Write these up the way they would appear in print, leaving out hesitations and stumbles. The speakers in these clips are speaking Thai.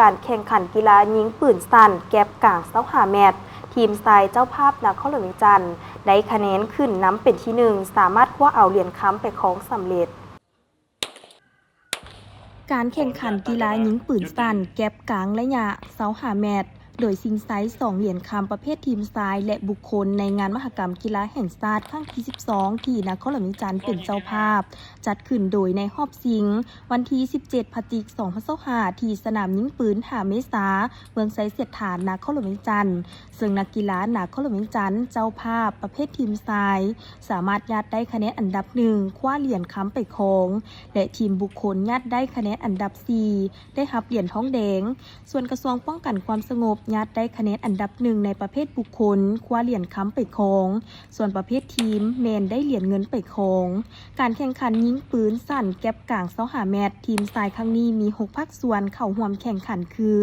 การแข่งขันกีฬายิงปืนสั้นแก๊ปกลาง25 เมตรทีมทรายเจ้าภาพนครหลวงเวียงจันทน์ได้คะแนนขึ้นน้ำเป็นที่หนึ่งสามารถคว้าเอาเหรียญค้ำไปครองสำเร็จการแข่งขันกีฬายิงปืนสั้นแก๊ปกลางระยะ25 เมตรโดยซิงไซส์2 เหรียญคำประเภททีมทรายและบุคคลในงานมหกรรมกีฬาแห่งชาติครั้งที่ 12 ที่นครหลวงเวียงจันทน์เป็นเจ้าภาพจัดขึ้นโดยในรอบชิงวันที่ 17 พฤศจิกายน 2025 ที่สนามยิงปืน5 เมษายนเมืองไซเสียดฐานนครหลวงเวียงจันทน์ซึ่งนักกีฬานครหลวงเวียงจันทน์เจ้าภาพประเภททีมทรายสามารถยัดได้คะแนนอันดับ1คว้าเหรียญค้ำไปครองและทีมบุคคลยัดได้คะแนนอันดับ4ได้รับเหรียญทองแดงส่วนกระทรวงป้องกันความสงบยัดได้คะแนนอันดับ1ในประเภทบุคคลคว้าเหรียญค้ำไปครองส่วนประเภททีมแมนได้เหรียญเงินไปครองการแข่งขันยิงปืนสั้นแก๊ปกลาง25 เมตรทีมทรายครั้งนี้มี6ภาคส่วนเข้าร่วมแข่งขันคือ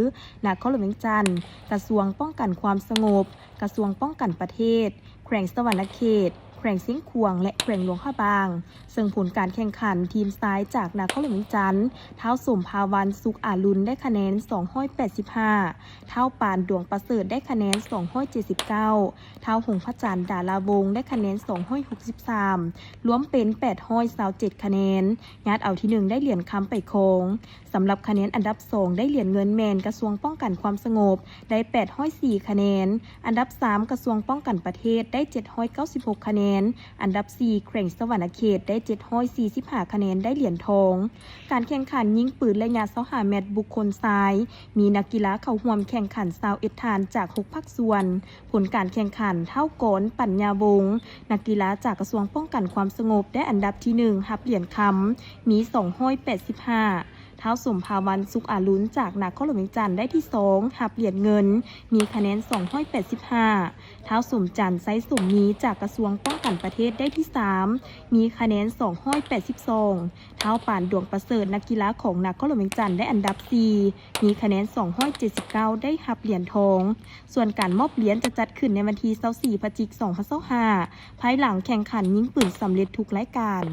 นครหลวงเวียงจันทน์กระทรวงป้องกันความสงบกระทรวงป้องกันประเทศแขวงสวรรณเขตแขวงเสียงขวงและแขวงหลวงพระบางซึ่งผลการแข่งขันทีมซ้ายจากนครหลวงเวียงจันทน์เท้าสมภาวันสุขอารุณได้คะแนน285เท้าปานดวงประเสริฐได้คะแนน279เท้าหงพระจันทร์ดาราวงศ์ได้คะแนน263รวมเป็น827คะแนนยัดเอาที่1ได้เหรียญคำไปครองสำหรับคะแนนอันดับ2ได้เหรียญเงินแมนกระทรวงป้องกันความสงบได้804คะแนนอันดับ3กระทรวงป้องกันประเทศได้796คะแนนอันดับ4แขวงสวรรณเขตได้745คะแนนได้เหรียญทองการแข่งขันยิงปืนระยะ25 เมตรบุคคลซ้ายมีนักกีฬาเข้าร่วมแข่งขัน21ท่านจาก6ภาคส่วนผลการแข่งขันเท่าโกนปัญญาวงศ์นักกีฬาจากกระทรวงป้องกันความสงบได้อันดับที่1รับเหรียญคำมี285เท้าสมภาวันสุขอารุณจากนครหลวงเวียงจันทน์ได้ที่2รับเหรียญเงินมีคะแนน285เท้าสมจันทร์ไซสมมีจากกระทรวงป้องกันประเทศได้ที่3มีคะแนน282เท้าป่านดวงประเสริฐนักกีฬาของนครหลวงเวียงจันทน์ได้อันดับ4มีคะแนน279ได้รับเหรียญทองส่วนการมอบเหรียญจะจัดขึ้นในวันที่24 พฤศจิกายน 2025ภายหลังแข่งขันยิงปืนสำเร็จทุกรายการ